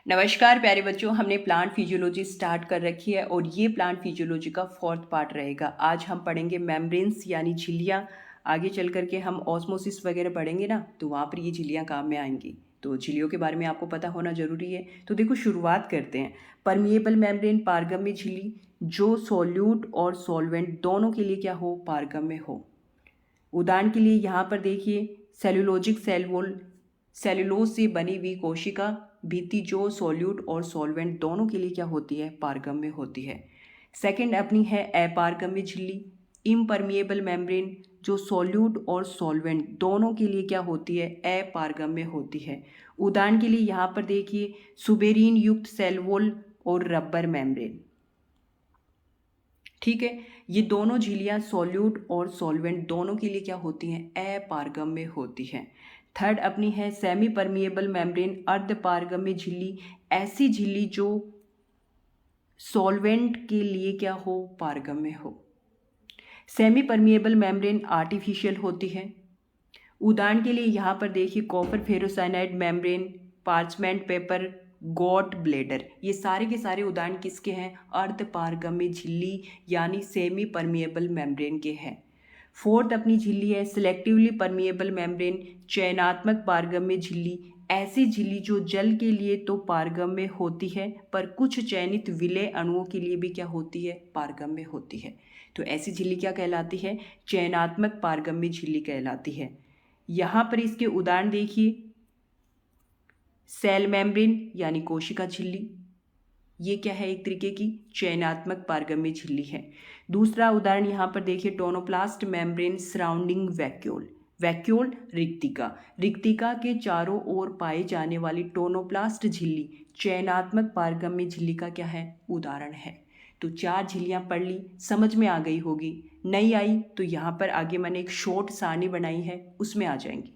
नमस्कार प्यारे बच्चों, हमने प्लांट फिजियोलॉजी स्टार्ट कर रखी है और ये प्लांट फिजियोलॉजी का फोर्थ पार्ट रहेगा। आज हम पढ़ेंगे मेम्ब्रेन्स यानी झिल्लियाँ। आगे चल करके हम ऑस्मोसिस वगैरह पढ़ेंगे ना, तो वहाँ पर ये झिल्लियाँ काम में आएंगी। तो झिल्लियों के बारे में आपको पता होना जरूरी है। तो देखो, शुरुआत करते हैं। परमिएबल मेम्ब्रेन पारगम्य झिल्ली जो सोल्यूट और सॉल्वेंट दोनों के लिए क्या हो, पारगम्य हो। उदाहरण के लिए यहाँ पर देखिए, सेलुलोजिक सेल वॉल, सेलुलोज से बनी हुई कोशिका भित्ति जो सोल्यूट और सॉल्वेंट दोनों के लिए क्या होती है, पारगम्य होती है। सेकंड अपनी है अपारगम्य झिल्ली, इम्परमिएबल मेम्ब्रेन जो सोल्यूट और सॉल्वेंट दोनों के लिए क्या होती है, अपारगम्य होती है। उदाहरण के लिए यहाँ पर देखिए, सुबेरीन युक्त सेल वॉल और रबर मेम्ब्रेन। ठीक है, ये दोनों झिल्लियाँ सॉल्यूट और सॉल्वेंट दोनों के लिए क्या होती हैं, अपारगम्य होती हैं। थर्ड अपनी है सेमी परमिएबल मेम्ब्रेन अर्धपारगम्य झिल्ली, ऐसी झिल्ली जो सॉल्वेंट के लिए क्या हो, पारगम्य हो। सेमी परमिएबल मेम्ब्रेन आर्टिफिशियल होती है। उदाहरण के लिए यहाँ पर देखिए, copper ferrocyanide membrane, parchment paper, got bladder, ये सारे के सारे उदाहरण किसके हैं, अर्धपारगम्य झिल्ली यानी सेमी परमिएबल मेम्ब्रेन के हैं। फोर्थ अपनी झिल्ली है सिलेक्टिवली परमिएबल मेम्ब्रेन, चयनात्मक पारगम्य झिल्ली, ऐसी झिल्ली जो जल के लिए तो पारगम्य होती है पर कुछ चयनित विलेय अणुओं के लिए भी क्या होती है, पारगम्य होती है। तो ऐसी झिल्ली क्या कहलाती है, चयनात्मक पारगम्य झिल्ली कहलाती है। यहाँ पर इसके उदाहरण देखिए, सेल मेम्ब्रेन यानी कोशिका झिल्ली, ये क्या है, एक तरीके की चयनात्मक पारगम्य झिल्ली है। दूसरा उदाहरण यहाँ पर देखिए, tonoplast membrane surrounding vacuole, vacuole रिक्तिका, रिक्तिका के चारों ओर पाई जाने वाली टोनोप्लास्ट झिल्ली चयनात्मक पारगम्य झिल्ली का क्या है, उदाहरण है। तो 4 झिल्लियाँ पढ़ ली, समझ में आ गई होगी। नहीं आई तो यहाँ पर आगे मैंने एक शॉर्ट सारणी बनाई है, उसमें आ जाएंगी।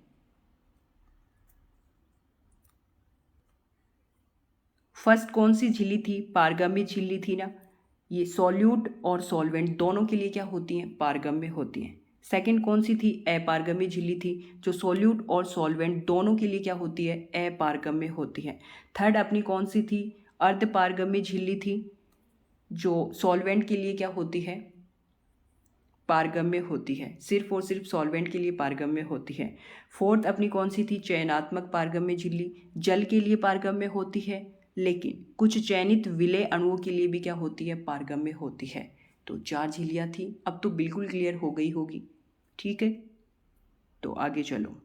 फर्स्ट कौन सी झिल्ली थी, पारगम्य झिल्ली थी ना, ये सॉल्यूट और सॉल्वेंट दोनों के लिए क्या होती हैं, पारगम्य होती हैं। सेकंड कौन सी थी, अपारगम्य झिल्ली थी जो सॉल्यूट और सॉल्वेंट दोनों के लिए क्या होती है, अपारगम्य होती है। थर्ड अपनी कौन सी थी, अर्धपारगम्य झिल्ली थी जो सॉल्वेंट के लिए क्या होती है, पारगम्य होती है, सिर्फ और सिर्फ सॉल्वेंट के लिए पारगम्य होती है। फोर्थ अपनी कौन सी थी, चयनात्मक पारगम्य झिल्ली, जल के लिए पारगम्य होती है लेकिन कुछ चयनित विलेय अणुओं के लिए भी क्या होती है, पारगम्य होती है। तो 4 झिल्लियाँ थी, अब तो बिल्कुल क्लियर हो गई होगी। ठीक है, तो आगे चलो।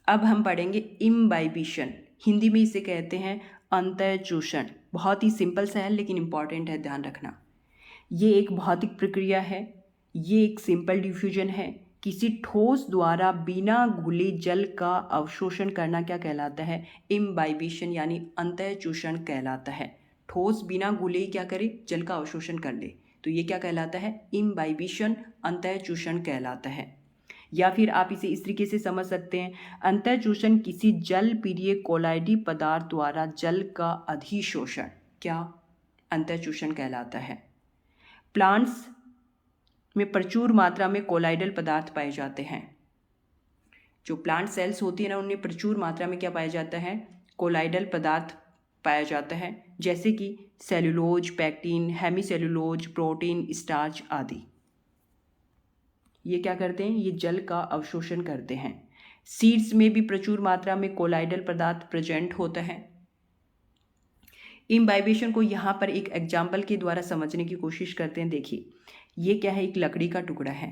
अब हम पढ़ेंगे इम्बाइबिशन, हिंदी में इसे कहते हैं अंतःचूषण। बहुत ही सिंपल सा है लेकिन इंपॉर्टेंट है, ध्यान रखना। ये एक भौतिक प्रक्रिया है, ये एक सिंपल डिफ्यूजन है। किसी ठोस द्वारा बिना घुले जल का अवशोषण करना क्या कहलाता है, इम्बाइबिशन यानी अंतःचूषण कहलाता है। ठोस बिना घुले ही क्या करे, जल का अवशोषण कर ले, तो ये क्या कहलाता है, इम्बाइबिशन, अंतःचूषण कहलाता है। या फिर आप इसे इस तरीके से समझ सकते हैं, अंतःचूषण किसी जल प्रिय कोलाइडी पदार्थ द्वारा जल का अधिशोषण क्या, अंतःचूषण कहलाता है। प्लांट्स में प्रचुर मात्रा में कोलाइडल पदार्थ पाए जाते हैं। जो प्लांट सेल्स होती है ना, उनमें प्रचुर मात्रा में क्या पाया जाता है, कोलाइडल पदार्थ पाया जाता है, जैसे कि cellulose, pectin, hemicellulose, protein, starch आदि। ये क्या करते हैं, ये जल का अवशोषण करते हैं। सीड्स में भी प्रचुर मात्रा में कोलाइडल पदार्थ प्रेजेंट होता है। इम्बाइबेशन को यहाँ पर एक एग्जाम्पल के द्वारा समझने की कोशिश करते हैं। देखिए, ये क्या है, एक लकड़ी का टुकड़ा है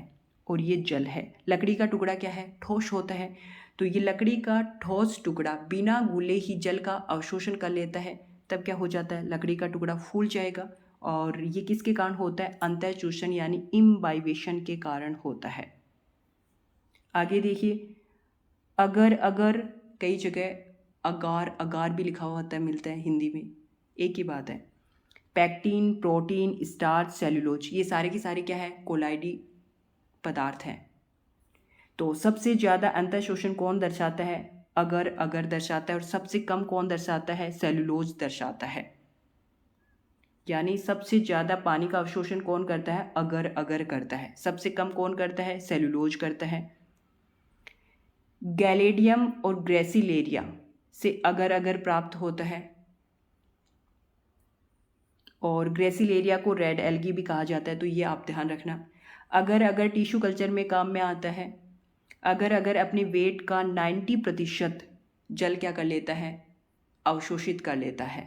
और ये जल है। लकड़ी का टुकड़ा क्या है, ठोस होता है, तो ये लकड़ी का ठोस टुकड़ा बिना घुले ही जल का अवशोषण कर लेता है। तब क्या हो जाता है, लकड़ी का टुकड़ा फूल जाएगा और ये किसके कारण होता है, अंतःचूषण यानी इम्बाइबेशन के कारण होता है। आगे देखिए, अगर अगर कई जगह अगार अगार भी लिखा हुआ होता है, मिलता है हिंदी में, एक ही बात है। पैक्टिन, प्रोटीन, स्टार्च, सेलुलोज, ये सारे के सारे क्या है, कोलाइडी पदार्थ हैं। तो सबसे ज़्यादा अंतःशोषण कौन दर्शाता है, अगर अगर दर्शाता है, और सबसे कम कौन दर्शाता है, सेलुलोज दर्शाता है। यानी सबसे ज़्यादा पानी का अवशोषण कौन करता है, अगर अगर करता है, सबसे कम कौन करता है, सेलुलोज करता है। गैलेडियम और ग्रेसिलेरिया से अगर अगर प्राप्त होता है। और ग्रेसिलेरिया को रेड एल्गी भी कहा जाता है, तो ये आप ध्यान रखना। अगर अगर टिश्यू कल्चर में काम में आता है। अगर अगर अपने वेट का 90% जल क्या कर लेता है, अवशोषित कर लेता है।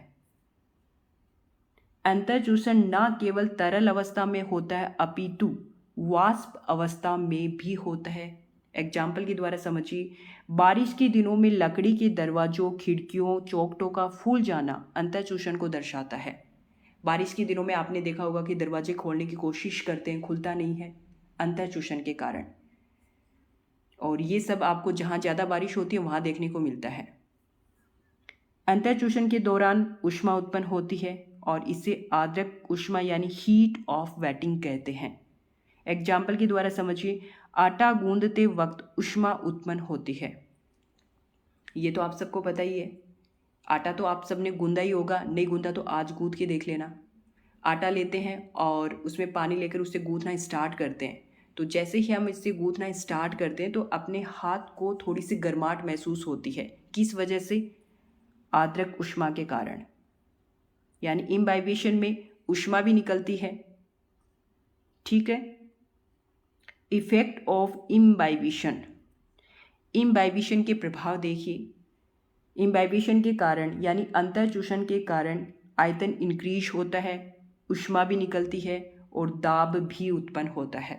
अंतःचूषण न केवल तरल अवस्था में होता है अपितु वाष्प अवस्था में भी होता है। एग्जाम्पल के द्वारा समझिए, बारिश के दिनों में लकड़ी के दरवाजों, खिड़कियों, चौखटों का फूल जाना अंतःचूषण को दर्शाता है। बारिश के दिनों में आपने देखा होगा कि दरवाजे खोलने की कोशिश करते हैं, खुलता नहीं है, अंतःचूषण के कारण। और ये सब आपको जहाँ ज़्यादा बारिश होती है वहाँ देखने को मिलता है। अंतःचूषण के दौरान ऊष्मा उत्पन्न होती है और इसे आर्द्रक ऊष्मा यानी हीट ऑफ वेटिंग कहते हैं। एग्जाम्पल के द्वारा समझिए, आटा गूंदते वक्त ऊष्मा उत्पन्न होती है। ये तो आप सबको पता ही है। आटा तो आप सबने गूंदा ही होगा, नहीं गूंदा तो आज गूंद के देख लेना। आटा लेते हैं और उसमें पानी लेकर उससे गूंथना स्टार्ट करते हैं। तो जैसे ही हम इससे गूंथना स्टार्ट करते हैं तो अपने हाथ को थोड़ी सी गर्माहट महसूस होती है। किस वजह से? आर्द्रक ऊष्मा के कारण, यानी इम्बाइबेशन में ऊष्मा भी निकलती है। ठीक है। Effect of imbibition. इम्बाइबिशन के प्रभाव देखिए। इम्बाइबिशन के कारण यानी अंतःचूषण के कारण आयतन इंक्रीज होता है, ऊष्मा भी निकलती है और दाब भी उत्पन्न होता है।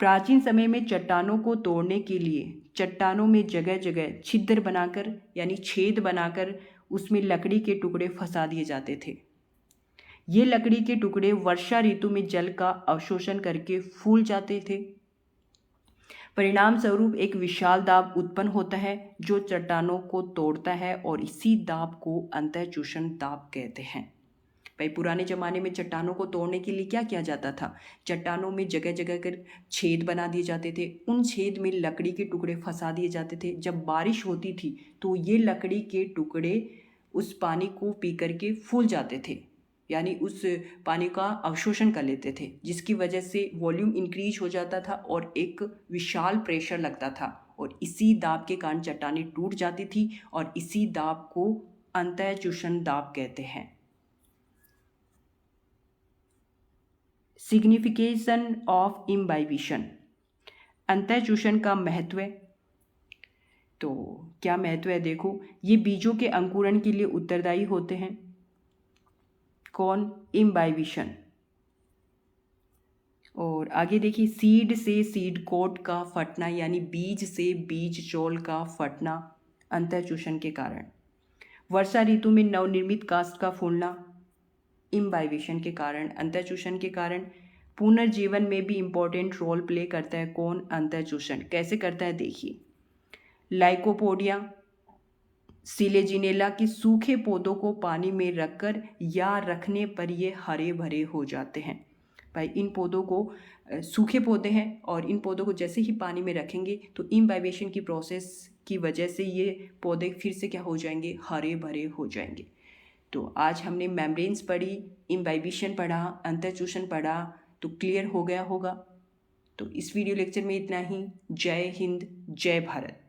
प्राचीन समय में चट्टानों को तोड़ने के लिए चट्टानों में जगह जगह छिद्र बनाकर यानी छेद बनाकर उसमें लकड़ी के टुकड़े फंसा दिए जाते थे। ये लकड़ी के टुकड़े वर्षा ऋतु में जल का अवशोषण करके फूल जाते थे। परिणाम स्वरूप एक विशाल दाब उत्पन्न होता है जो चट्टानों को तोड़ता है और इसी दाब को अंतःचूषण दाब कहते हैं। भाई पुराने ज़माने में चट्टानों को तोड़ने के लिए क्या किया जाता था? चट्टानों में जगह जगह कर छेद बना दिए जाते थे, उन छेद में लकड़ी के टुकड़े फंसा दिए जाते थे। जब बारिश होती थी तो ये लकड़ी के टुकड़े उस पानी को पी करके फूल जाते थे, यानी उस पानी का अवशोषण कर लेते थे, जिसकी वजह से वॉल्यूम इंक्रीज हो जाता था और एक विशाल प्रेशर लगता था और इसी दाब के कारण चट्टानें टूट जाती थी और इसी दाब को अंतःचूषण दाब कहते हैं। Signification of imbibition. अंतःचूषण का महत्व। तो क्या महत्व है देखो, ये बीजों के अंकुरण के लिए उत्तरदायी होते हैं। कौन? इम्बाइबिशन। और आगे देखिए, सीड से सीड कोट का फटना यानी बीज से बीज चोल का फटना अंतःचूषण के कारण। वर्षा ऋतु में नवनिर्मित काष्ठ का फूलना इम्बाइबिशन के कारण, अंतःचूषण के कारण। पुनर्जीवन में भी इम्पोर्टेंट रोल प्ले करता है कौन? अंतःचूषण। कैसे करता है देखिए, लाइकोपोडिया सिलेजिनेला के सूखे पौधों को पानी में रखकर या रखने पर ये हरे भरे हो जाते हैं। भाई इन पौधों को सूखे पौधे हैं और इन पौधों को जैसे ही पानी में रखेंगे तो इम्बाइबेशन की प्रोसेस की वजह से ये पौधे फिर से क्या हो जाएंगे? हरे भरे हो जाएंगे। तो आज हमने मेम्ब्रेन्स पढ़ी, इम्बाइबिशन पढ़ा, अंतःचूषण पढ़ा, तो क्लियर हो गया होगा। तो इस वीडियो लेक्चर में इतना ही। जय हिंद, जय भारत।